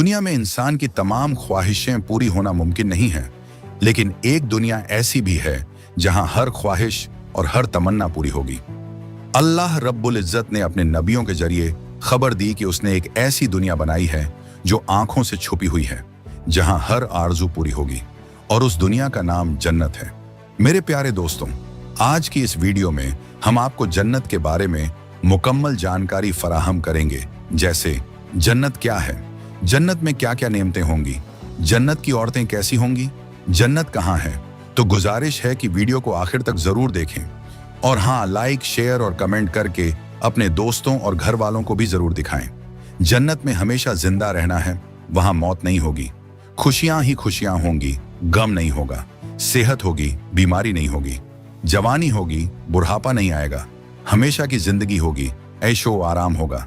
दुनिया में इंसान की तमाम ख्वाहिशें पूरी होना मुमकिन नहीं है, लेकिन एक दुनिया ऐसी भी है जहां हर ख्वाहिश और हर तमन्ना पूरी होगी। अल्लाह रब्बुल इज्जत ने अपने नबियों के जरिए खबर दी कि उसने एक ऐसी दुनिया बनाई है जो आंखों से छुपी हुई है, जहां हर आरजू पूरी होगी, और उस दुनिया का नाम जन्नत है। मेरे प्यारे दोस्तों, आज की इस वीडियो में हम आपको जन्नत के बारे में मुकम्मल जानकारी फराहम करेंगे, जैसे जन्नत क्या है, जन्नत में क्या क्या नेमतें होंगी, जन्नत की औरतें कैसी होंगी, जन्नत कहाँ है। तो गुजारिश है कि वीडियो को आखिर तक जरूर देखें, और हाँ, लाइक, शेयर और कमेंट करके अपने दोस्तों और घर वालों को भी जरूर दिखाएं। जन्नत में हमेशा जिंदा रहना है, वहां मौत नहीं होगी, खुशियां ही खुशियां होंगी, गम नहीं होगा, सेहत होगी, बीमारी नहीं होगी, जवानी होगी, बुढ़ापा नहीं आएगा, हमेशा की जिंदगी होगी, ऐशो आराम होगा,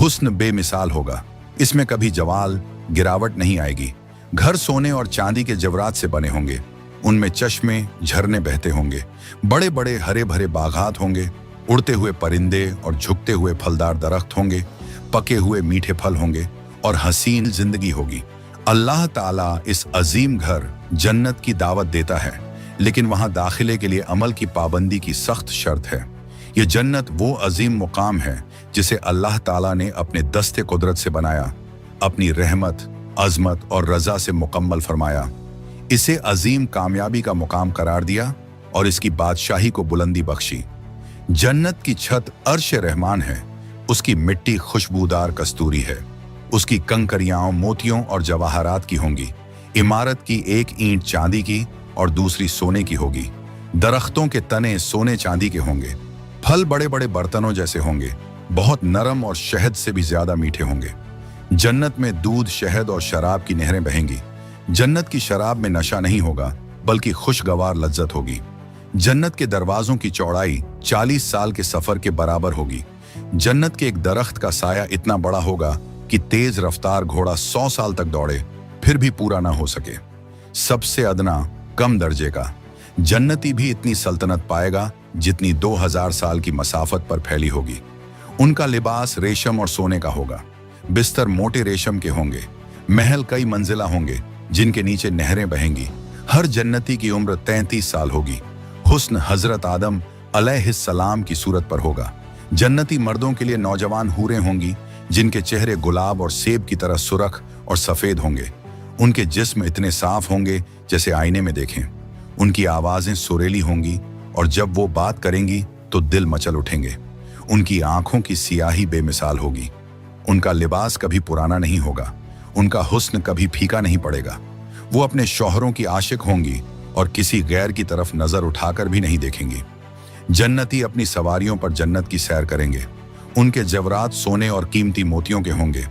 हुस्न बेमिसाल होगा, इसमें कभी जवाल गिरावट नहीं आएगी। घर सोने और चांदी के जवरात से बने होंगे, उनमें चश्मे झरने बहते होंगे, बड़े बड़े हरे भरे बागात होंगे, उड़ते हुए परिंदे और झुकते हुए फलदार दरख्त होंगे, पके हुए मीठे फल होंगे और हसीन जिंदगी होगी। अल्लाह ताला इस अजीम घर जन्नत की दावत देता है, लेकिन वहां दाखिले के लिए अमल की पाबंदी की सख्त शर्त है। ये जन्नत वो अजीम मुकाम है जिसे अल्लाह ताला ने अपने दस्ते कुदरत से बनाया, अपनी रहमत, अजमत और रजा से मुकम्मल फरमाया, इसे अजीम कामयाबी का मुकाम करार दिया और इसकी बादशाही को बुलंदी बख्शी। जन्नत की छत अर्श रहमान है, उसकी मिट्टी खुशबूदार कस्तूरी है, उसकी कंकरियां मोतियों और जवाहरात की होंगी, इमारत की एक ईंट चांदी की और दूसरी सोने की होगी, दरख्तों के तने सोने चांदी के होंगे, फल बड़े बड़े बर्तनों जैसे होंगे, बहुत नरम और शहद से भी ज्यादा मीठे होंगे। जन्नत में दूध, शहद और शराब की नहरें बहेंगी। जन्नत की शराब में नशा नहीं होगा, बल्कि खुशगवार लज्जत होगी। जन्नत के दरवाजों की चौड़ाई 40 साल के सफर के बराबर होगी। जन्नत के एक दरख्त का साया इतना बड़ा होगा कि तेज रफ्तार घोड़ा 100 साल तक दौड़े फिर भी पूरा ना हो सके। सबसे अदना कम दर्जे का जन्नती भी इतनी सल्तनत पाएगा जितनी 2000 साल की मसाफत पर फैली होगी। उनका लिबास रेशम और सोने का होगा, बिस्तर मोटे रेशम के होंगे, महल कई मंजिला होंगे जिनके नीचे नहरें बहेंगी। हर जन्नती की उम्र 33 साल होगी। हुस्न हजरत आदम अलैहिस्सलाम की सूरत पर होगा। जन्नती मर्दों के लिए नौजवान हूरें होंगी जिनके चेहरे गुलाब और सेब की तरह सुरख और सफेद होंगे। उनके जिस्म इतने साफ होंगे जैसे आईने में देखें। उनकी आवाजें सुरीली होंगी और जब वो बात करेंगी तो दिल मचल उठेंगे। उनकी आंखों की सियाही बेमिसाल होगी। उनका लिबास कभी पुराना नहीं होगा, उनका हुस्न कभी फीका नहीं पड़ेगा। वो अपने शौहरों की आशिक होंगी और किसी गैर की तरफ नजर उठाकर भी नहीं देखेंगी। जन्नती अपनी सवारियों पर जन्नत की सैर करेंगे। उनके जवरात सोने और कीमती मोतियों के होंगे।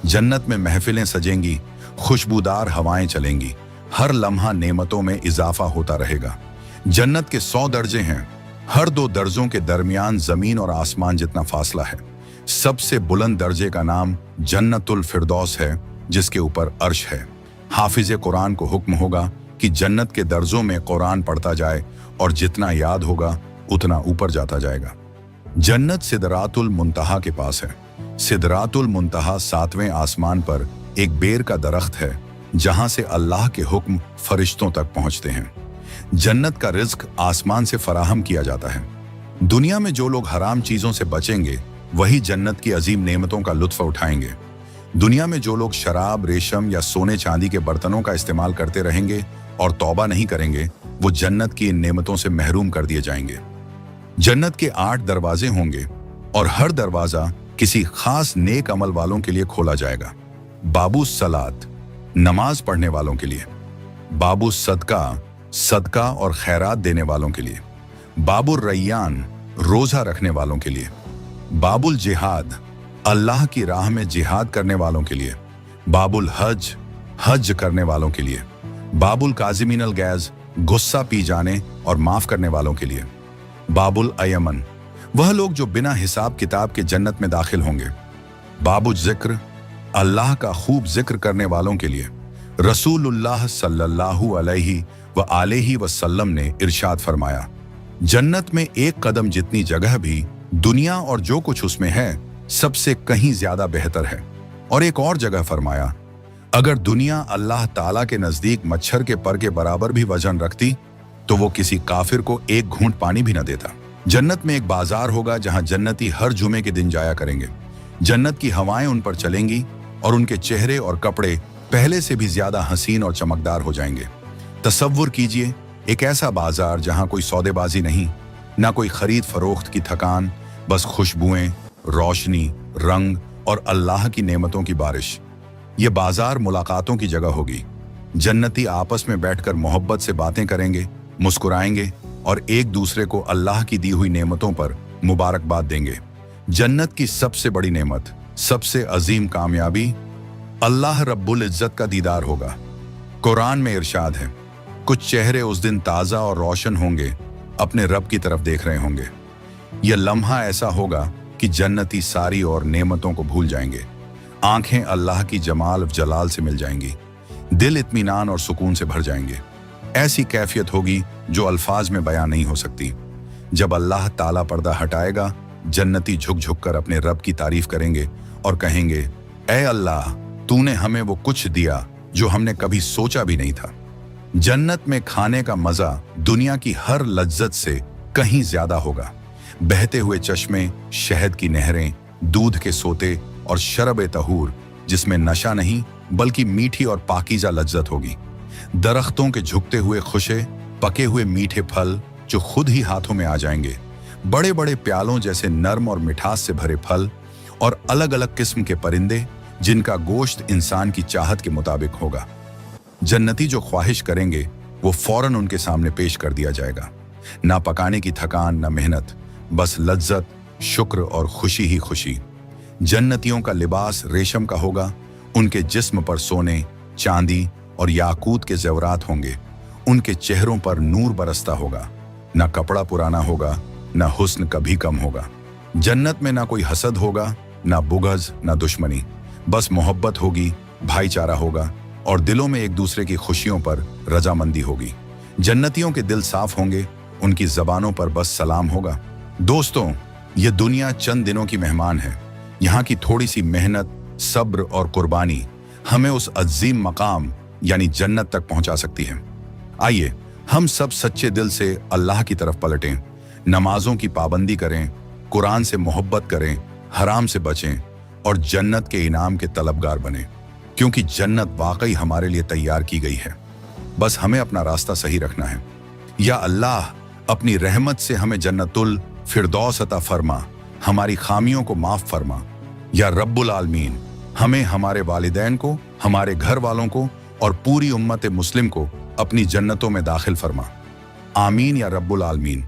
जन्नत में महफिलें सजेंगी, खुशबूदार हवाएं चलेंगी, हर लम्हा नेमतों में इजाफा होता रहेगा। जन्नत के 100 दर्जे हैं, हर 2 दर्जों के दरमियान जमीन और आसमान जितना फासला है। सबसे बुलंद दर्जे का नाम जन्नतुल फिरदौस है, जिसके ऊपर अर्श है। हाफिज कुरान को हुक्म होगा कि जन्नत के दर्जों में कुरान पढ़ता जाए और जितना याद होगा उतना ऊपर जाता जाएगा। जन्नत सिदरातुल मुंतहा के पास है। सिदरातुल मुंतहा 7वें आसमान पर एक बेर का दरख्त है, जहां से अल्लाह के हुक्म फरिश्तों तक पहुंचते हैं। जन्नत का रिज्क आसमान से फराहम किया जाता है। दुनिया में जो लोग हराम चीजों से बचेंगे वही जन्नत की अजीम नेमतों का लुत्फ उठाएंगे। दुनिया में जो लोग शराब, रेशम या सोने चांदी के बर्तनों का इस्तेमाल करते रहेंगे और तौबा नहीं करेंगे, वो जन्नत की इन नेमतों से महरूम कर दिए जाएंगे। जन्नत के 8 दरवाजे होंगे और हर दरवाजा किसी खास नेक अमल वालों के लिए खोला जाएगा। बाबू सलात, नमाज पढ़ने वालों के लिए। बाबू सदका, सदका और खैरात देने वालों के लिए। बाबुल रैयान, रोजा रखने वालों के लिए। बाबुल जिहाद, अल्लाह की राह में जिहाद करने वालों के लिए। बाबुल हज, हज करने वालों के लिए। बाबुल काजिमीनल गैज, गुस्सा पी जाने और माफ करने वालों के लिए। बाबुल अयमन, वह लोग जो बिना हिसाब किताब के जन्नत में दाखिल होंगे। बाबुल जिक्र, अल्लाह का खूब जिक्र करने वालों के लिए। रसूलुल्लाह सल्लल्लाहु अलैहि व आलिहि वसल्लम ने इरशाद फरमाया, जन्नत में एक कदम जितनी जगह भी दुनिया और जो कुछ उसमें है सबसे कहीं ज्यादा बेहतर है। और एक और जगह फरमाया, अगर दुनिया अल्लाह ताला के नजदीक मच्छर के पर के बराबर भी वजन रखती तो वो किसी काफिर को एक घूंट पानी भी न देता। जन्नत में एक बाजार होगा जहां जन्नती हर जुमे के दिन जाया करेंगे। जन्नत की हवाएं उन पर चलेंगी और उनके चेहरे और कपड़े पहले से भी ज्यादा हसीन और चमकदार हो जाएंगे। तसव्वुर कीजिए एक ऐसा बाजार जहां कोई सौदेबाजी नहीं, ना कोई खरीद फरोख्त की थकान, बस खुशबुएं, रोशनी, रंग और अल्लाह की नेमतों की बारिश। ये बाजार मुलाकातों की जगह होगी। जन्नती आपस में बैठकर मोहब्बत से बातें करेंगे, मुस्कुराएंगे और एक दूसरे को अल्लाह की दी हुई नेमतों पर मुबारकबाद देंगे। जन्नत की सबसे बड़ी नेमत, सबसे अजीम कामयाबी अल्लाह रब्बुल इज्जत का दीदार होगा। कुरान में इरशाद है, कुछ चेहरे उस दिन ताज़ा और रोशन होंगे, अपने रब की तरफ देख रहे होंगे। यह लम्हा ऐसा होगा कि जन्नती सारी और नेमतों को भूल जाएंगे। आंखें अल्लाह की जमाल जलाल से मिल जाएंगी, दिल इत्मीनान और सुकून से भर जाएंगे। ऐसी कैफियत होगी जो अल्फाज में बयां नहीं हो सकती। जब अल्लाह ताला पर्दा हटाएगा, जन्नती झुक झुक कर अपने रब की तारीफ करेंगे और कहेंगे, ऐ अल्लाह, तूने हमें वो कुछ दिया जो हमने कभी सोचा भी नहीं था। जन्नत में खाने का मजा दुनिया की हर लज्जत से कहीं ज्यादा होगा। बहते हुए चश्मे, शहद की नहरें, दूध के सोते और शरब तहूर जिसमें नशा नहीं बल्कि मीठी और पाकीज़ा लज्जत होगी। दरख्तों के झुकते हुए खुशे, पके हुए मीठे फल जो खुद ही हाथों में आ जाएंगे, बड़े बड़े प्यालों जैसे नर्म और मिठास से भरे फल और अलग अलग किस्म के परिंदे जिनका गोश्त इंसान की चाहत के मुताबिक होगा। जन्नती जो ख्वाहिश करेंगे वो फौरन उनके सामने पेश कर दिया जाएगा। ना पकाने की थकान, ना मेहनत, बस लज्जत, शुक्र और खुशी ही खुशी। जन्नतियों का लिबास रेशम का होगा, उनके जिस्म पर सोने, चांदी और याकूत के जेवरात होंगे। उनके चेहरों पर नूर बरसता होगा। ना कपड़ा पुराना होगा, ना हुस्न कभी कम होगा। जन्नत में ना कोई हसद होगा, ना बुग़्ज़, ना दुश्मनी, बस मोहब्बत होगी, भाईचारा होगा और दिलों में एक दूसरे की खुशियों पर रजामंदी होगी। जन्नतियों के दिल साफ होंगे, उनकी जबानों पर बस सलाम होगा। दोस्तों, ये दुनिया चंद दिनों की मेहमान है। यहाँ की थोड़ी सी मेहनत, सब्र और कुर्बानी हमें उस अजीम मकाम यानी जन्नत तक पहुंचा सकती है। आइए हम सब सच्चे दिल से अल्लाह की तरफ पलटें, नमाजों की पाबंदी करें, कुरान से मोहब्बत करें, हराम से बचें और जन्नत के इनाम के तलबगार बने, क्योंकि जन्नत वाकई हमारे लिए तैयार की गई है। बस हमें अपना रास्ता सही रखना है। या अल्लाह अपनी रहमत से हमें जन्नतुल फिरदौस अता फरमा, हमारी खामियों को माफ फरमा। या रब्बुल आलमीन हमें, हमारे वालिदैन को, हमारे घर वालों को और पूरी उम्मत मुस्लिम को अपनी जन्नतों में दाखिल फरमा। आमीन या रब्बुल आलमीन।